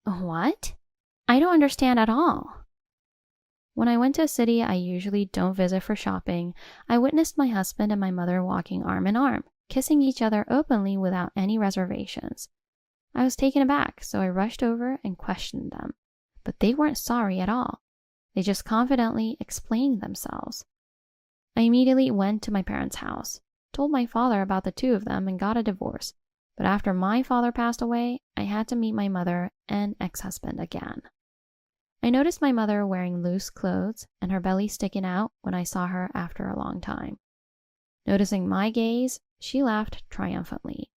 What? I don't understand at all. When I went to a city I usually don't visit for shopping, I witnessed my husband and my mother walking arm in arm, kissing each other openly without any reservations. I was taken aback, so I rushed over and questioned them. But they weren't sorry at all. They just confidently explained themselves. I immediately went to my parents' house, told my father about the two of them, and got a divorce. But after my father passed away, I had to meet my mother and ex-husband again. I noticed my mother wearing loose clothes and her belly sticking out when I saw her after a long time. Noticing my gaze, she laughed triumphantly.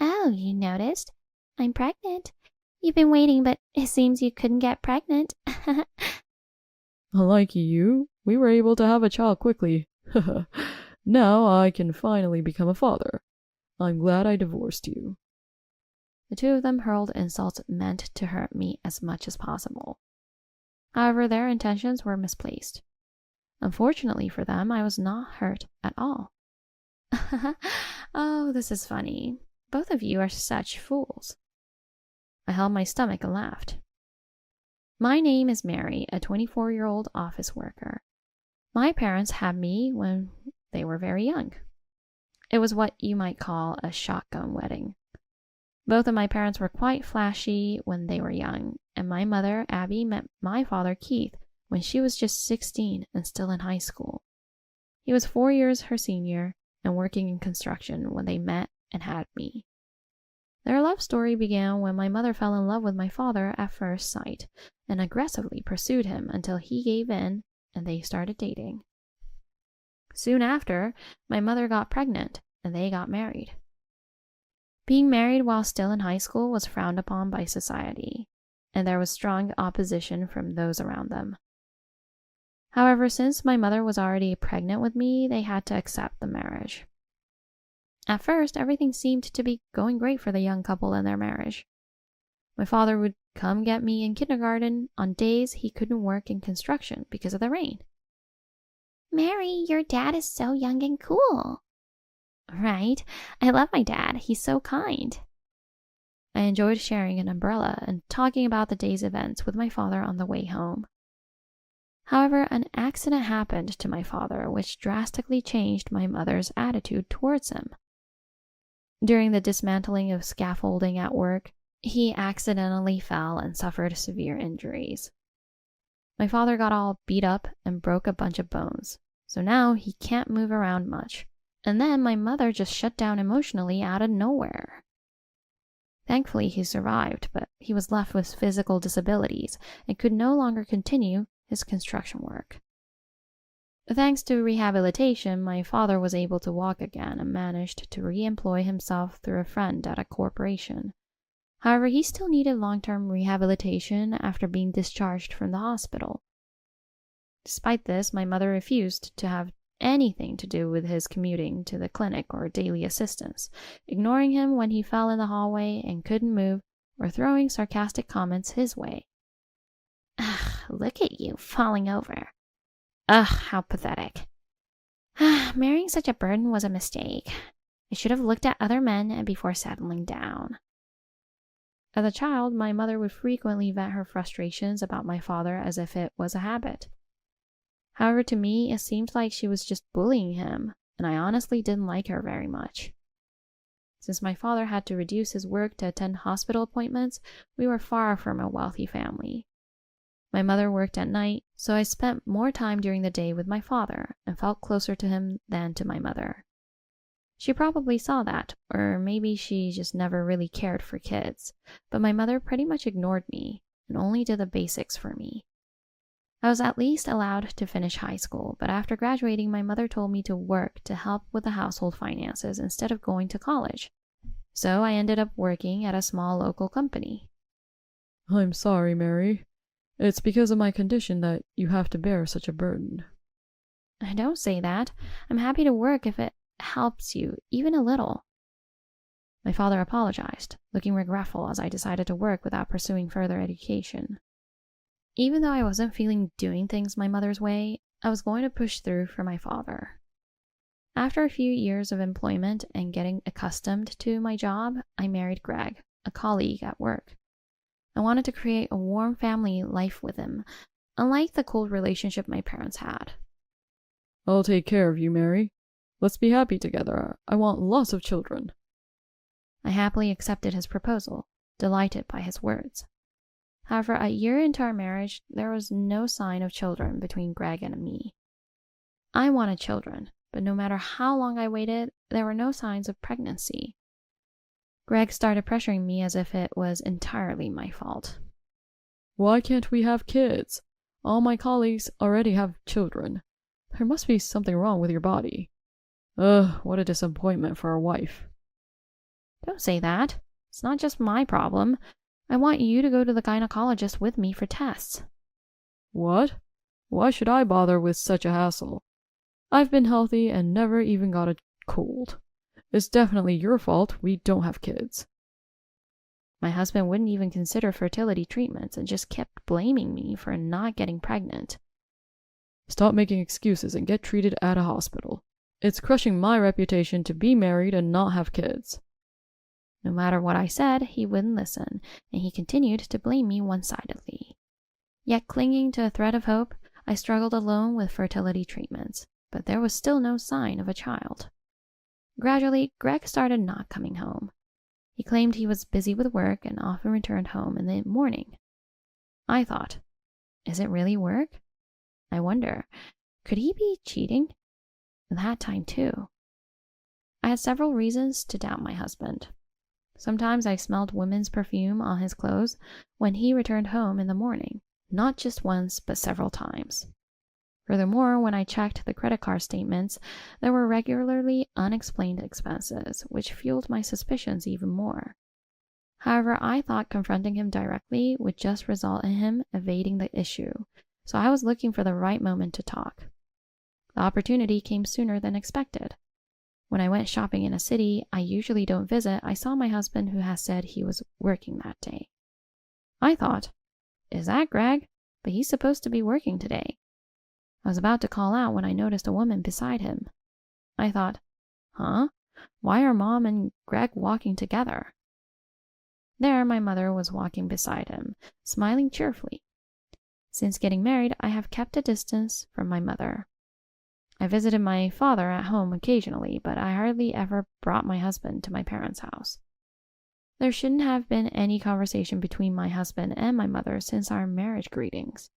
Oh, you noticed? I'm pregnant. You've been waiting, but it seems you couldn't get pregnant. Unlike you, we were able to have a child quickly. Now I can finally become a father. I'm glad I divorced you. The two of them hurled insults meant to hurt me as much as possible. However, their intentions were misplaced. Unfortunately for them, I was not hurt at all. Oh, this is funny. Both of you are such fools. I held my stomach and laughed. My name is Mary, a 24-year-old office worker. My parents had me when they were very young. It was what you might call a shotgun wedding. Both of my parents were quite flashy when they were young, and my mother, Abby, met my father, Keith, when she was just 16 and still in high school. He was 4 years her senior and working in construction when they met and had me. Their love story began when my mother fell in love with my father at first sight and aggressively pursued him until he gave in and they started dating. Soon after, my mother got pregnant and they got married. Being married while still in high school was frowned upon by society, and there was strong opposition from those around them. However, since my mother was already pregnant with me, they had to accept the marriage. At first, everything seemed to be going great for the young couple and their marriage. My father would come get me in kindergarten on days he couldn't work in construction because of the rain. Mary, your dad is so young and cool. Right? I love my dad. He's so kind. I enjoyed sharing an umbrella and talking about the day's events with my father on the way home. However, an accident happened to my father which drastically changed my mother's attitude towards him. During the dismantling of scaffolding at work, he accidentally fell and suffered severe injuries. My father got all beat up and broke a bunch of bones, so now he can't move around much. And then my mother just shut down emotionally out of nowhere. Thankfully, he survived, but he was left with physical disabilities and could no longer continue his construction work. Thanks to rehabilitation, my father was able to walk again and managed to re-employ himself through a friend at a corporation. However, he still needed long-term rehabilitation after being discharged from the hospital. Despite this, my mother refused to have anything to do with his commuting to the clinic or daily assistance, ignoring him when he fell in the hallway and couldn't move, or throwing sarcastic comments his way. Ugh, look at you, falling over. Ugh, how pathetic. Marrying such a burden was a mistake. I should have looked at other men before settling down. As a child, my mother would frequently vent her frustrations about my father as if it was a habit. However, to me, it seemed like she was just bullying him, and I honestly didn't like her very much. Since my father had to reduce his work to attend hospital appointments, we were far from a wealthy family. My mother worked at night, so I spent more time during the day with my father and felt closer to him than to my mother. She probably saw that, or maybe she just never really cared for kids, but my mother pretty much ignored me and only did the basics for me. I was at least allowed to finish high school, but after graduating, my mother told me to work to help with the household finances instead of going to college. So I ended up working at a small local company. I'm sorry, Mary. It's because of my condition that you have to bear such a burden. I don't say that. I'm happy to work if it helps you, even a little. My father apologized, looking regretful as I decided to work without pursuing further education. Even though I wasn't feeling doing things my mother's way, I was going to push through for my father. After a few years of employment and getting accustomed to my job, I married Greg, a colleague at work. I wanted to create a warm family life with him, unlike the cold relationship my parents had. I'll take care of you, Mary. Let's be happy together. I want lots of children. I happily accepted his proposal, delighted by his words. However, a year into our marriage, there was no sign of children between Greg and me. I wanted children, but no matter how long I waited, there were no signs of pregnancy. Greg started pressuring me as if it was entirely my fault. Why can't we have kids? All my colleagues already have children. There must be something wrong with your body. Ugh, what a disappointment for a wife. Don't say that. It's not just my problem. I want you to go to the gynecologist with me for tests. What? Why should I bother with such a hassle? I've been healthy and never even got a cold. It's definitely your fault we don't have kids. My husband wouldn't even consider fertility treatments and just kept blaming me for not getting pregnant. Stop making excuses and get treated at a hospital. It's crushing my reputation to be married and not have kids. No matter what I said, he wouldn't listen, and he continued to blame me one-sidedly. Yet clinging to a thread of hope, I struggled alone with fertility treatments, but there was still no sign of a child. Gradually, Greg started not coming home. He claimed he was busy with work and often returned home in the morning. I thought, is it really work? I wonder, could he be cheating? That time too. I had several reasons to doubt my husband. Sometimes I smelled women's perfume on his clothes when he returned home in the morning, not just once, but several times. Furthermore, when I checked the credit card statements, there were regularly unexplained expenses, which fueled my suspicions even more. However, I thought confronting him directly would just result in him evading the issue, so I was looking for the right moment to talk. The opportunity came sooner than expected. When I went shopping in a city I usually don't visit, I saw my husband who has said he was working that day. I thought, is that Greg? But he's supposed to be working today. I was about to call out when I noticed a woman beside him. I thought, huh? Why are Mom and Greg walking together? There my mother was walking beside him, smiling cheerfully. Since getting married, I have kept a distance from my mother. I visited my father at home occasionally, but I hardly ever brought my husband to my parents' house. There shouldn't have been any conversation between my husband and my mother since our marriage greetings.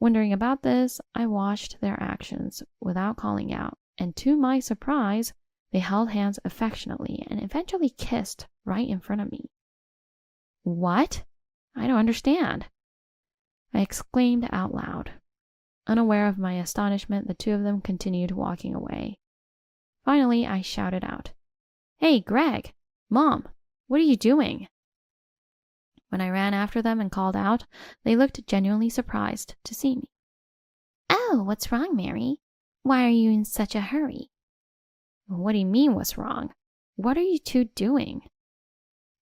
Wondering about this, I watched their actions without calling out, and to my surprise, they held hands affectionately and eventually kissed right in front of me. What? I don't understand. I exclaimed out loud. Unaware of my astonishment, the two of them continued walking away. Finally, I shouted out, "Hey, Greg! Mom! What are you doing?" When I ran after them and called out, they looked genuinely surprised to see me. "Oh, what's wrong, Mary? Why are you in such a hurry?" "What do you mean, what's wrong? What are you two doing?"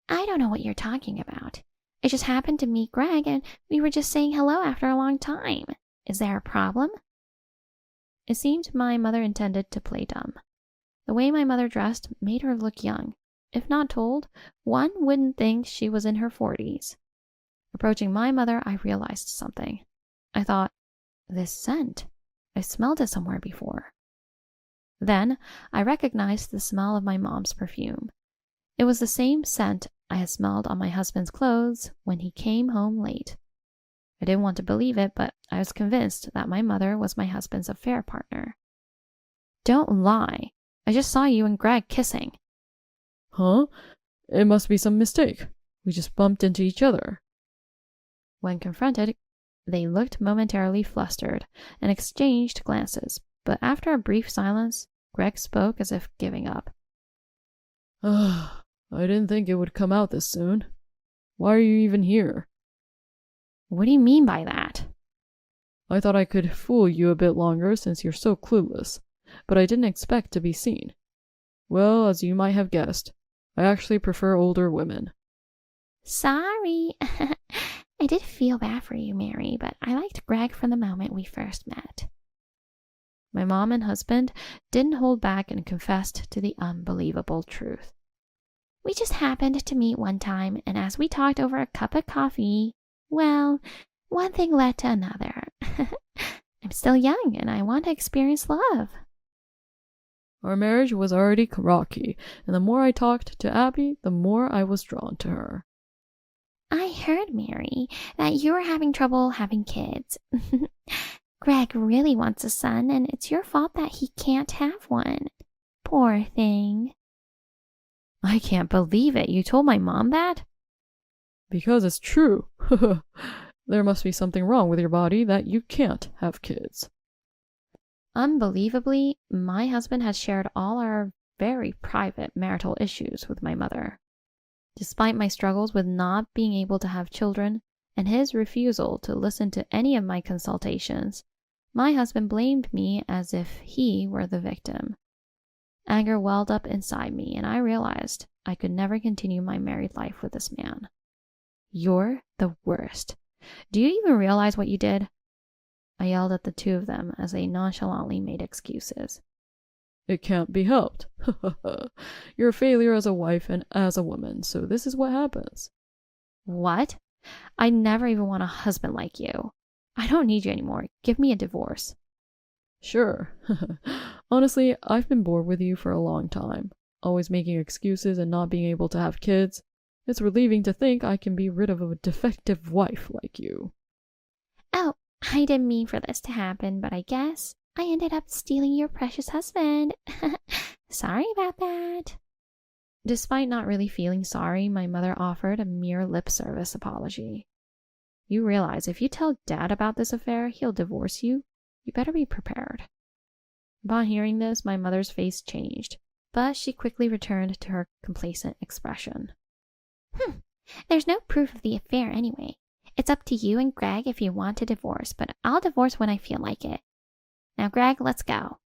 "I don't know what you're talking about. I just happened to meet Greg and we were just saying hello after a long time. Is there a problem?" It seemed my mother intended to play dumb. The way my mother dressed made her look young. If not told, one wouldn't think she was in her 40s. Approaching my mother, I realized something. I thought, this scent. I smelled it somewhere before. Then I recognized the smell of my mom's perfume. It was the same scent I had smelled on my husband's clothes when he came home late. I didn't want to believe it, but I was convinced that my mother was my husband's affair partner. "Don't lie. I just saw you and Greg kissing." Huh? It must be some mistake. We just bumped into each other. When confronted, they looked momentarily flustered and exchanged glances, but after a brief silence, Greg spoke as if giving up. I didn't think it would come out this soon. Why are you even here? "What do you mean by that?" I thought I could fool you a bit longer since you're so clueless, but I didn't expect to be seen. Well, as you might have guessed, I actually prefer older women. "Sorry. I did feel bad for you, Mary, but I liked Greg from the moment we first met." My mom and husband didn't hold back and confessed to the unbelievable truth. We just happened to meet one time, and as we talked over a cup of coffee, well, one thing led to another. I'm still young, and I want to experience love. Our marriage was already rocky, and the more I talked to Abby, the more I was drawn to her. I heard, Mary, that you were having trouble having kids. Greg really wants a son, and it's your fault that he can't have one. Poor thing. I can't believe it. You told my mom that? Because it's true. There must be something wrong with your body that you can't have kids. Unbelievably, my husband has shared all our very private marital issues with my mother. Despite my struggles with not being able to have children and his refusal to listen to any of my consultations, my husband blamed me as if he were the victim. Anger welled up inside me, and I realized I could never continue my married life with this man. You're the worst. Do you even realize what you did? I yelled at the two of them as they nonchalantly made excuses. It can't be helped. You're a failure as a wife and as a woman, so this is what happens. What? I never even want a husband like you. I don't need you anymore. Give me a divorce. Sure. Honestly, I've been bored with you for a long time, always making excuses and not being able to have kids. It's relieving to think I can be rid of a defective wife like you. Oh, I didn't mean for this to happen, but I guess I ended up stealing your precious husband. Sorry about that. Despite not really feeling sorry, my mother offered a mere lip service apology. You realize if you tell Dad about this affair, he'll divorce you. You better be prepared. Upon hearing this, my mother's face changed, but she quickly returned to her complacent expression. There's no proof of the affair anyway. It's up to you and Greg if you want to divorce, but I'll divorce when I feel like it. Now, Greg, let's go.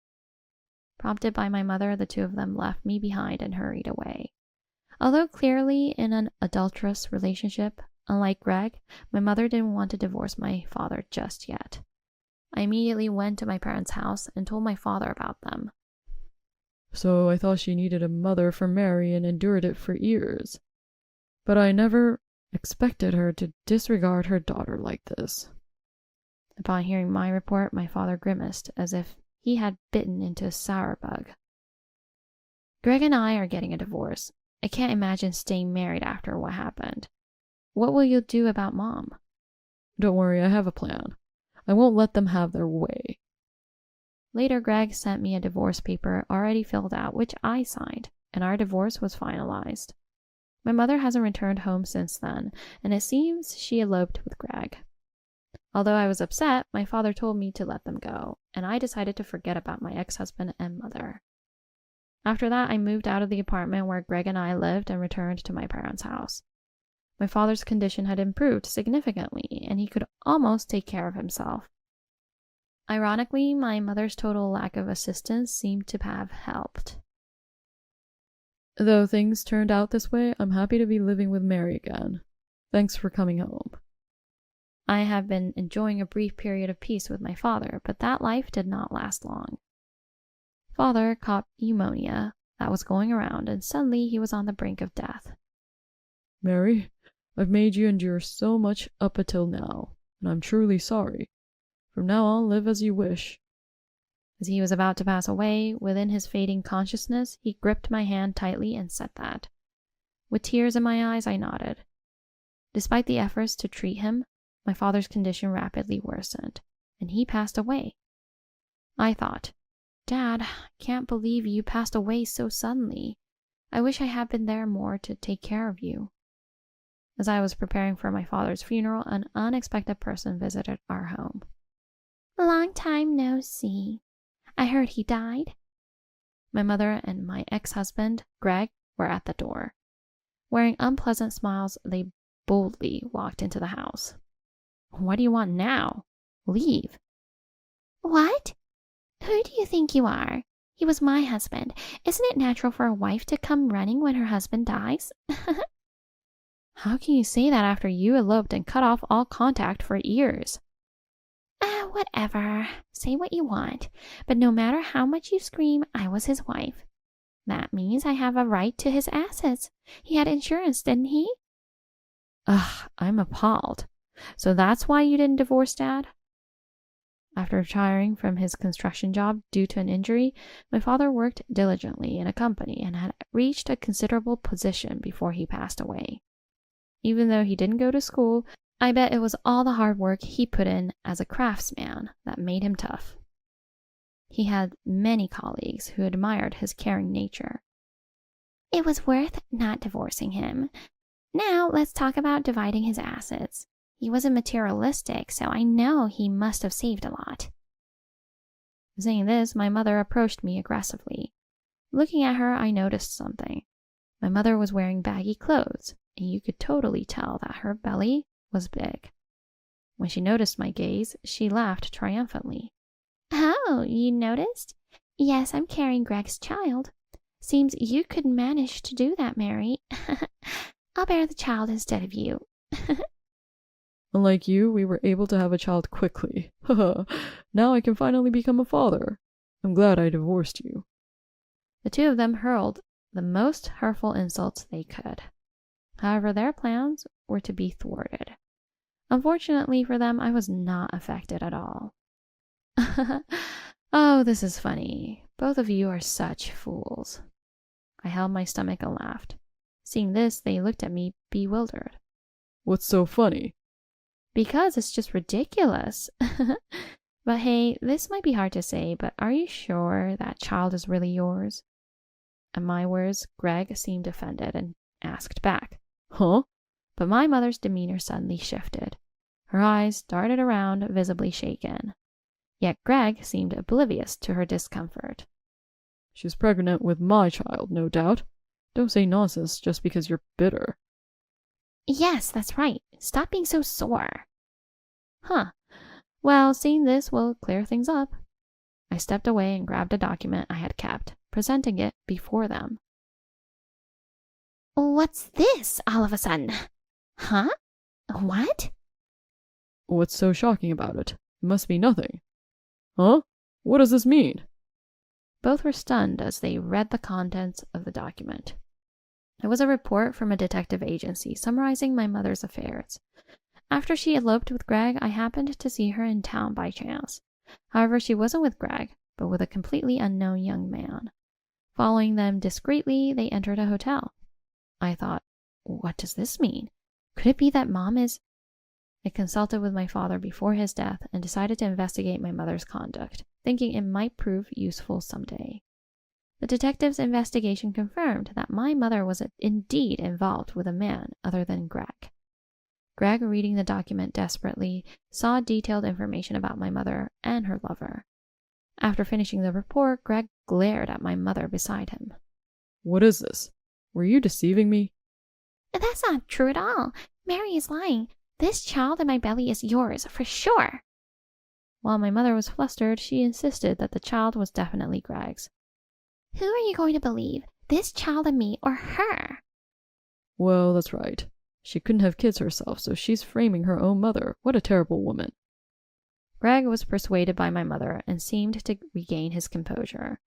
Prompted by my mother, the two of them left me behind and hurried away. Although clearly in an adulterous relationship, unlike Greg, my mother didn't want to divorce my father just yet. I immediately went to my parents' house and told my father about them. So I thought she needed a mother for Mary and endured it for years. But I never expected her to disregard her daughter like this. Upon hearing my report, my father grimaced as if he had bitten into a sour bug. Greg and I are getting a divorce. I can't imagine staying married after what happened. What will you do about Mom? Don't worry, I have a plan. I won't let them have their way. Later, Greg sent me a divorce paper already filled out, which I signed, and our divorce was finalized. My mother hasn't returned home since then, and it seems she eloped with Greg. Although I was upset, my father told me to let them go, and I decided to forget about my ex-husband and mother. After that, I moved out of the apartment where Greg and I lived and returned to my parents' house. My father's condition had improved significantly, and he could almost take care of himself. Ironically, my mother's total lack of assistance seemed to have helped. Though things turned out this way, I'm happy to be living with Mary again. Thanks for coming home. I have been enjoying a brief period of peace with my father, but that life did not last long. Father caught pneumonia that was going around, and suddenly he was on the brink of death. Mary, I've made you endure so much up until now, and I'm truly sorry. From now on, live as you wish. As he was about to pass away, within his fading consciousness, he gripped my hand tightly and said that. With tears in my eyes, I nodded. Despite the efforts to treat him, my father's condition rapidly worsened, and he passed away. I thought, Dad, I can't believe you passed away so suddenly. I wish I had been there more to take care of you. As I was preparing for my father's funeral, an unexpected person visited our home. Long time no see. I heard he died. My mother and my ex-husband, Greg, were at the door. Wearing unpleasant smiles, they boldly walked into the house. What do you want now? Leave. What? Who do you think you are? He was my husband. Isn't it natural for a wife to come running when her husband dies? How can you say that after you eloped and cut off all contact for years? Whatever. Say what you want. But no matter how much you scream, I was his wife. That means I have a right to his assets. He had insurance, didn't he? Ugh, I'm appalled. So that's why you didn't divorce Dad? After retiring from his construction job due to an injury, my father worked diligently in a company and had reached a considerable position before he passed away. Even though he didn't go to school, I bet it was all the hard work he put in as a craftsman that made him tough. He had many colleagues who admired his caring nature. It was worth not divorcing him. Now let's talk about dividing his assets. He wasn't materialistic, so I know he must have saved a lot. Saying this, my mother approached me aggressively. Looking at her, I noticed something. My mother was wearing baggy clothes, and you could totally tell that her belly was big. When she noticed my gaze, she laughed triumphantly. Oh, you noticed? Yes, I'm carrying Greg's child. Seems you could manage to do that, Mary. I'll bear the child instead of you. Unlike you, we were able to have a child quickly. Now I can finally become a father. I'm glad I divorced you. The two of them hurled the most hurtful insults they could. However, their plans were to be thwarted. Unfortunately for them, I was not affected at all. Oh, this is funny. Both of you are such fools. I held my stomach and laughed. Seeing this, they looked at me bewildered. What's so funny? Because it's just ridiculous. But hey, this might be hard to say, but are you sure that child is really yours? At my words, Greg seemed offended and asked back, Huh? But my mother's demeanor suddenly shifted. Her eyes darted around, visibly shaken. Yet Greg seemed oblivious to her discomfort. She's pregnant with my child, no doubt. Don't say nonsense just because you're bitter. Yes, that's right. Stop being so sore. Huh. Well, seeing this will clear things up. I stepped away and grabbed a document I had kept, presenting it before them. What's this all of a sudden? Huh? What? What's so shocking about it? It must be nothing. Huh? What does this mean? Both were stunned as they read the contents of the document. It was a report from a detective agency summarizing my mother's affairs. After she eloped with Greg, I happened to see her in town by chance. However, she wasn't with Greg, but with a completely unknown young man. Following them discreetly, they entered a hotel. I thought, what does this mean? Could it be that Mom is... I consulted with my father before his death and decided to investigate my mother's conduct, thinking it might prove useful someday. The detective's investigation confirmed that my mother was indeed involved with a man other than Greg. Greg, reading the document desperately, saw detailed information about my mother and her lover. After finishing the report, Greg glared at my mother beside him. What is this? Were you deceiving me? That's not true at all. Mary is lying. This child in my belly is yours, for sure. While my mother was flustered, she insisted that the child was definitely Greg's. Who are you going to believe? This child and me, or her? Well, that's right. She couldn't have kids herself, so she's framing her own mother. What a terrible woman. Greg was persuaded by my mother and seemed to regain his composure.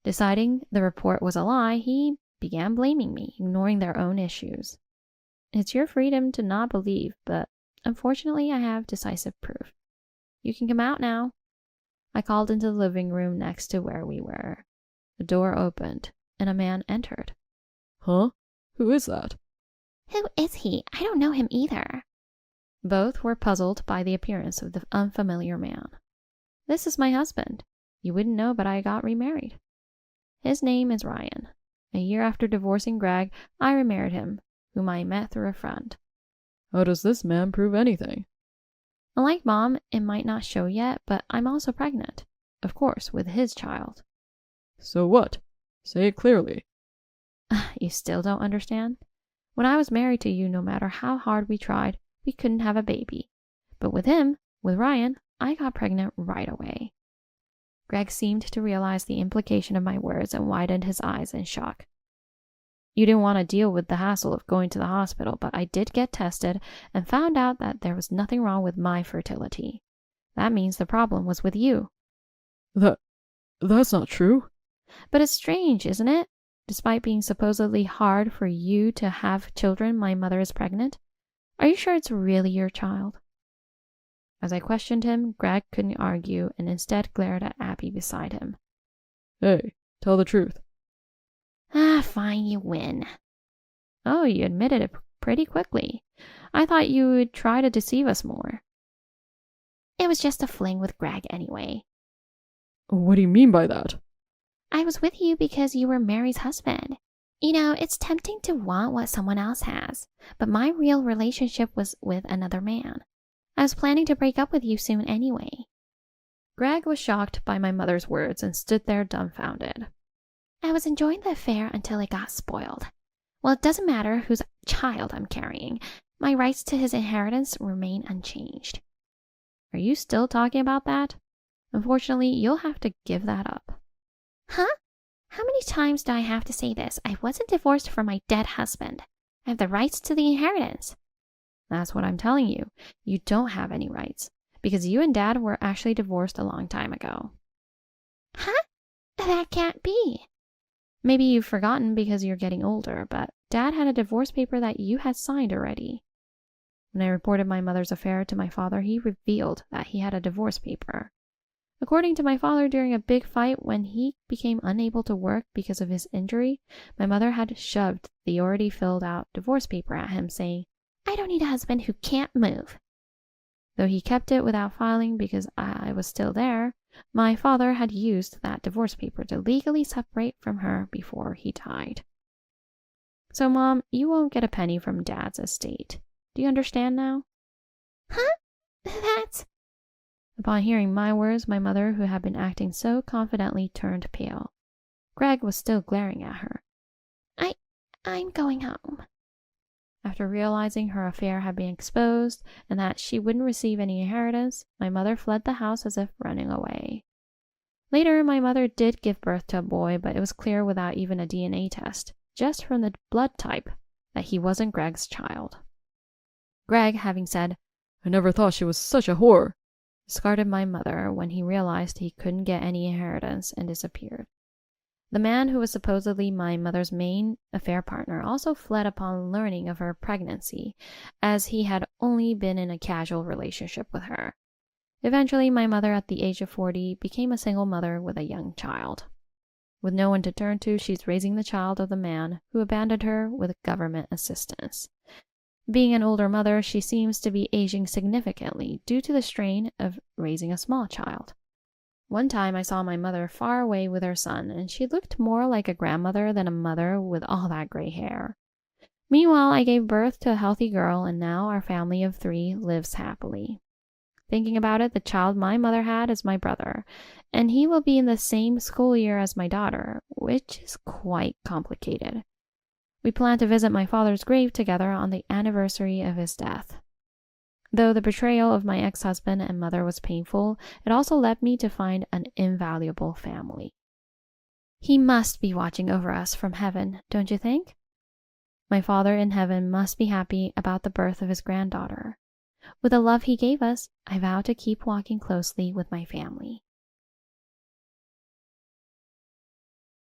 Deciding the report was a lie, he began blaming me, ignoring their own issues. It's your freedom to not believe, but unfortunately I have decisive proof. You can come out now. I called into the living room next to where we were. The door opened, and a man entered. Huh? Who is that? Who is he? I don't know him either. Both were puzzled by the appearance of the unfamiliar man. This is my husband. You wouldn't know, but I got remarried. His name is Ryan. A year after divorcing Greg, I remarried him, whom I met through a friend. How does this man prove anything? Unlike Mom, it might not show yet, but I'm also pregnant. Of course, with his child. So what? Say it clearly. You still don't understand? When I was married to you, no matter how hard we tried, we couldn't have a baby. But with him, with Ryan, I got pregnant right away. Greg seemed to realize the implication of my words and widened his eyes in shock. You didn't want to deal with the hassle of going to the hospital, but I did get tested and found out that there was nothing wrong with my fertility. That means the problem was with you. That's not true. But it's strange, isn't it? Despite being supposedly hard for you to have children, my mother is pregnant. Are you sure it's really your child? As I questioned him, Greg couldn't argue and instead glared at Abby beside him. Hey, tell the truth. Ah, fine, you win. Oh, you admitted it pretty quickly. I thought you would try to deceive us more. It was just a fling with Greg anyway. What do you mean by that? I was with you because you were Mary's husband. You know, it's tempting to want what someone else has, but my real relationship was with another man. I was planning to break up with you soon anyway. Greg was shocked by my mother's words and stood there dumbfounded. I was enjoying the affair until it got spoiled. Well, it doesn't matter whose child I'm carrying. My rights to his inheritance remain unchanged. Are you still talking about that? Unfortunately, you'll have to give that up. Huh? How many times do I have to say this? I wasn't divorced from my dead husband. I have the rights to the inheritance. That's what I'm telling you. You don't have any rights, because you and Dad were actually divorced a long time ago. Huh? That can't be. Maybe you've forgotten because you're getting older, but Dad had a divorce paper that you had signed already. When I reported my mother's affair to my father, he revealed that he had a divorce paper. According to my father, during a big fight when he became unable to work because of his injury, my mother had shoved the already filled out divorce paper at him, saying, I don't need a husband who can't move. Though he kept it without filing because I was still there, my father had used that divorce paper to legally separate from her before he died. So, Mom, you won't get a penny from Dad's estate. Do you understand now? Huh? That's... Upon hearing my words, my mother, who had been acting so confidently, turned pale. Greg was still glaring at her. I'm going home. After realizing her affair had been exposed and that she wouldn't receive any inheritance, my mother fled the house as if running away. Later, my mother did give birth to a boy, but it was clear without even a DNA test, just from the blood type, that he wasn't Greg's child. Greg, having said, I never thought she was such a whore, discarded my mother when he realized he couldn't get any inheritance and disappeared. The man who was supposedly my mother's main affair partner also fled upon learning of her pregnancy, as he had only been in a casual relationship with her. Eventually, my mother, at the age of 40, became a single mother with a young child. With no one to turn to, she's raising the child of the man who abandoned her with government assistance. Being an older mother, she seems to be aging significantly due to the strain of raising a small child. One time I saw my mother far away with her son, and she looked more like a grandmother than a mother with all that gray hair. Meanwhile, I gave birth to a healthy girl, and now our family of 3 lives happily. Thinking about it, the child my mother had is my brother, and he will be in the same school year as my daughter, which is quite complicated. We plan to visit my father's grave together on the anniversary of his death. Though the betrayal of my ex-husband and mother was painful, it also led me to find an invaluable family. He must be watching over us from heaven, don't you think? My Father in heaven must be happy about the birth of his granddaughter. With the love he gave us, I vow to keep walking closely with my family.